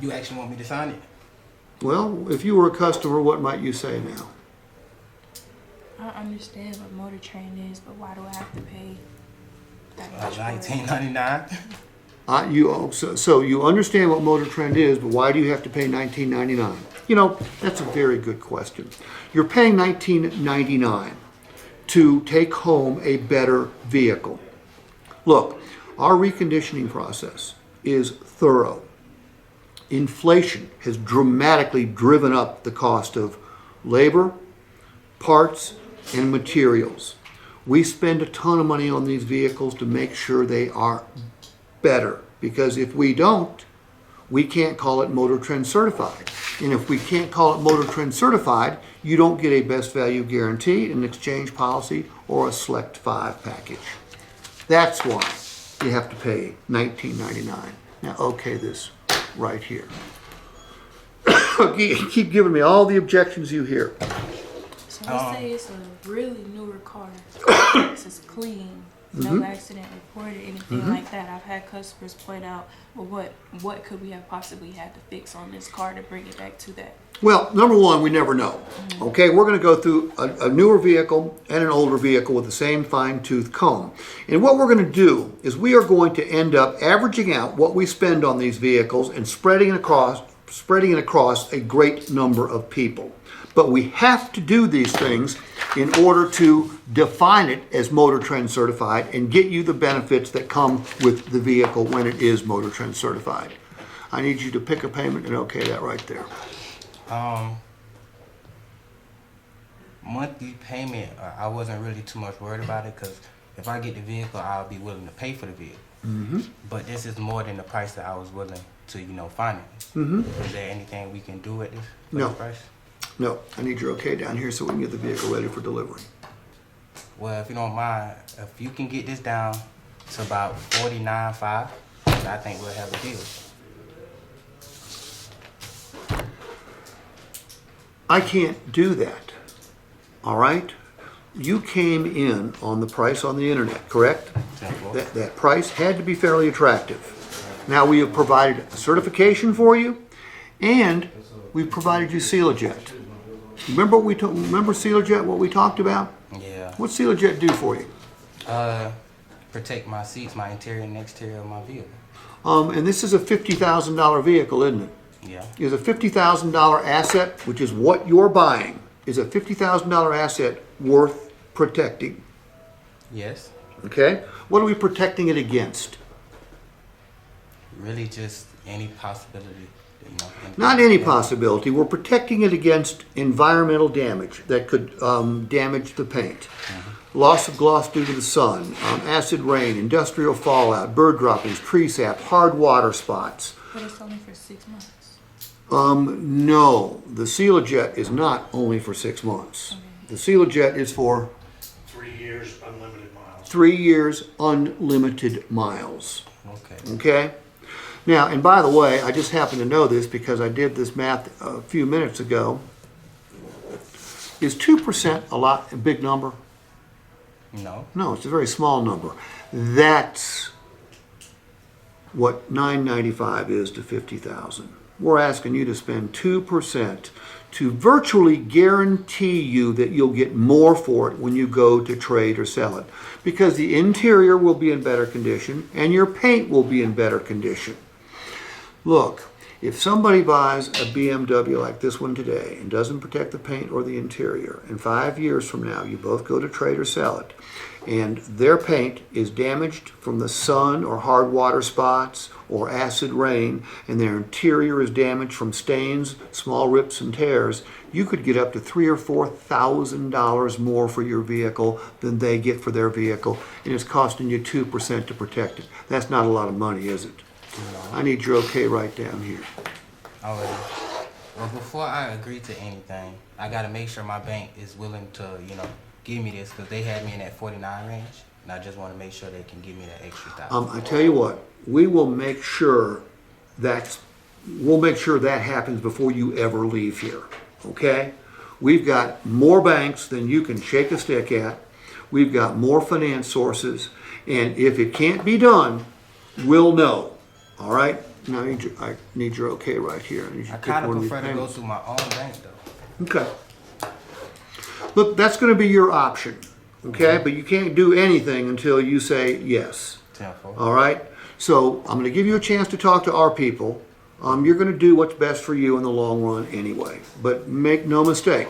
You actually want me to sign it? Well, if you were a customer, what might you say now? I understand what MotorTrend is, but why do I have to pay that much for it? $19.99. So you understand what MotorTrend is, but why do you have to pay $19.99? You know, that's a very good question. You're paying $19.99 to take home a better vehicle. Look, our reconditioning process is thorough. Inflation has dramatically driven up the cost of labor, parts, and materials. We spend a ton of money on these vehicles to make sure they are better, because if we don't, we can't call it MotorTrend certified. And if we can't call it MotorTrend certified, you don't get a best value guarantee, an exchange policy, or a Select 5 package. That's why you have to pay $19.99. Now, okay this right here. Keep giving me all the objections you hear. So let's say it's a really newer car. It's clean, no accident reported, anything like that. I've had customers point out, well, what could we have possibly had to fix on this car to bring it back to that? Well, number one, we never know. Okay, we're going to go through a newer vehicle and an older vehicle with the same fine-tooth comb. And what we're going to do is we are going to end up averaging out what we spend on these vehicles and spreading it across a great number of people. But we have to do these things in order to define it as MotorTrend certified and get you the benefits that come with the vehicle when it is MotorTrend certified. I need you to pick a payment and okay that right there. Monthly payment, I wasn't really too much worried about it, because if I get the vehicle, I'll be willing to pay for the vehicle. But this is more than the price that I was willing to, finance. Is there anything we can do with this for No. this price? No, I need your okay down here so we can get the vehicle ready for delivery. Well, if you don't mind, if you can get this down to about $49.5, I think we'll have a deal. I can't do that, all right? You came in on the price on the internet, correct? That price had to be fairly attractive. Now we have provided a certification for you, and we've provided you SealerJet. Remember SealerJet, what we talked about? Yeah. What's SealerJet do for you? Protect my seats, my interior and exterior of my vehicle. And this is a $50,000 vehicle, isn't it? Yeah. Is a $50,000 asset, which is what you're buying, is a $50,000 asset worth protecting? Yes. Okay? What are we protecting it against? Really just any possibility, Not any possibility. We're protecting it against environmental damage that could damage the paint. Loss of gloss due to the sun, acid rain, industrial fallout, bird droppings, tree sap, hard water spots. But it's only for 6 months. No, the SealerJet is not only for 6 months. The SealerJet is for 3 years, unlimited miles. 3 years, unlimited miles. Okay. Okay? Now, and by the way, I just happen to know this because I did this math a few minutes ago. Is 2% a big number? No. No, it's a very small number. That's what $995 is to $50,000. We're asking you to spend 2% to virtually guarantee you that you'll get more for it when you go to trade or sell it, because the interior will be in better condition and your paint will be in better condition. Look, if somebody buys a BMW like this one today and doesn't protect the paint or the interior, and 5 years from now you both go to trade or sell it, and their paint is damaged from the sun or hard water spots or acid rain, and their interior is damaged from stains, small rips and tears, you could get up to $3,000 or $4,000 more for your vehicle than they get for their vehicle, and it's costing you 2% to protect it. That's not a lot of money, is it? I need your okay right down here. All right. Well, before I agree to anything, I got to make sure my bank is willing to, give me this, because they had me in that 49 range, and I just want to make sure they can give me that extra $1,000. I tell you what, we will make sure that happens before you ever leave here. Okay? We've got more banks than you can shake a stick at. We've got more finance sources, and if it can't be done, we'll know. All right? Now I need your okay right here. I need you to I pick kind one of of these prefer to go payments. through my own bank though. Okay. Look, that's going to be your option, okay? But you can't do anything until you say yes. 10-4. All right? So I'm going to give you a chance to talk to our people. You're going to do what's best for you in the long run anyway. But make no mistake,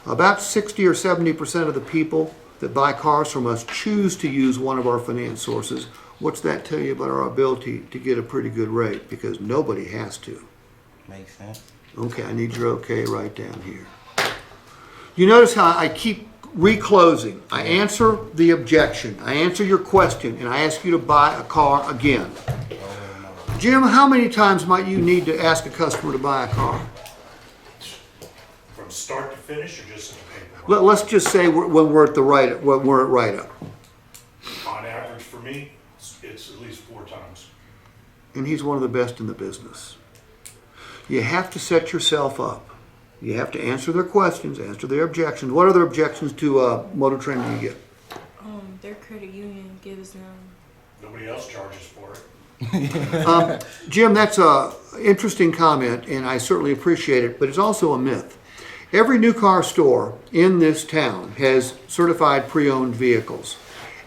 about 60 or 70% of the people that buy cars from us choose to use one of our finance sources. What's that tell you about our ability to get a pretty good rate? Because nobody has to. Makes sense. Okay, I need your okay right down here. You notice how I keep reclosing. I answer the objection. I answer your question, and I ask you to buy a car again. Jim, how many times might you need to ask a customer to buy a car? From start to finish or just in the paperwork? Let's just say when we're at write-up. On average for me, it's at least 4 times. And he's one of the best in the business. You have to set yourself up. You have to answer their questions, answer their objections. What other objections to MotorTrend do you get? Their credit union gives them. Nobody else charges for it. Jim, that's an interesting comment, and I certainly appreciate it, but it's also a myth. Every new car store in this town has certified pre-owned vehicles.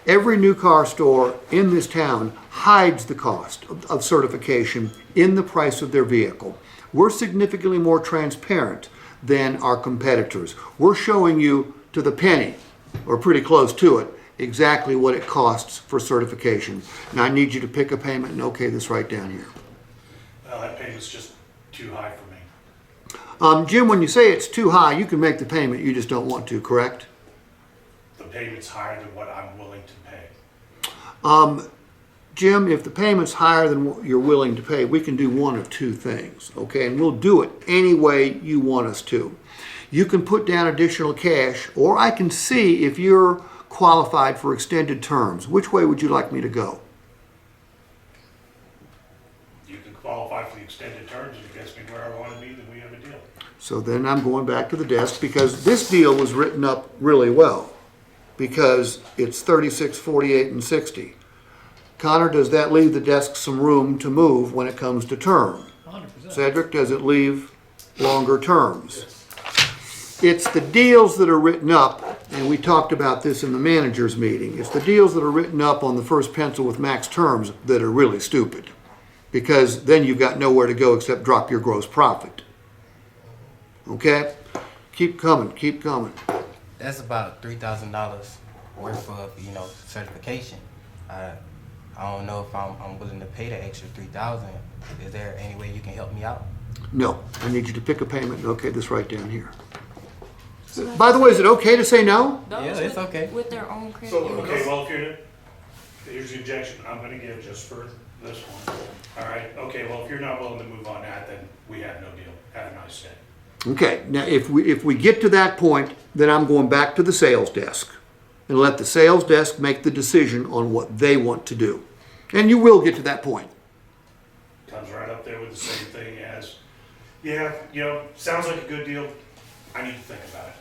Every new car store in this town hides the cost of certification in the price of their vehicle. We're significantly more transparent than our competitors. We're showing you to the penny, or pretty close to it, exactly what it costs for certification. Now I need you to pick a payment and okay this right down here. Well, that payment's just too high for me. Jim, when you say it's too high, you can make the payment, you just don't want to, correct? The payment's higher than what I'm willing to pay. Jim, if the payment's higher than what you're willing to pay, we can do one of two things, okay? And we'll do it any way you want us to. You can put down additional cash, or I can see if you're qualified for extended terms. Which way would you like me to go? You can qualify for the extended terms, and it gets me where I want to be, then we have a deal. So then I'm going back to the desk because this deal was written up really well because it's 36, 48, and 60. Connor, does that leave the desk some room to move when it comes to term? 100%. Cedric, does it leave longer terms? It's the deals that are written up, and we talked about this in the managers meeting, it's the deals that are written up on the first pencil with max terms that are really stupid. Because then you've got nowhere to go except drop your gross profit. Okay? Keep coming, keep coming. That's about $3,000 worth of certification. I don't know if I'm willing to pay the extra $3,000. Is there any way you can help me out? No, I need you to pick a payment and okay this right down here. By the way, is it okay to say no? Those Yeah, it's okay. With their own credit So, union. okay, well, here's the objection I'm going to give just for this one. All right, okay, well, if you're not willing to move on that, then we have no deal. Have a nice day. Okay, now if we get to that point, then I'm going back to the sales desk and let the sales desk make the decision on what they want to do. And you will get to that point. Comes right up there with the same thing as, yeah, sounds like a good deal. I need to think about it.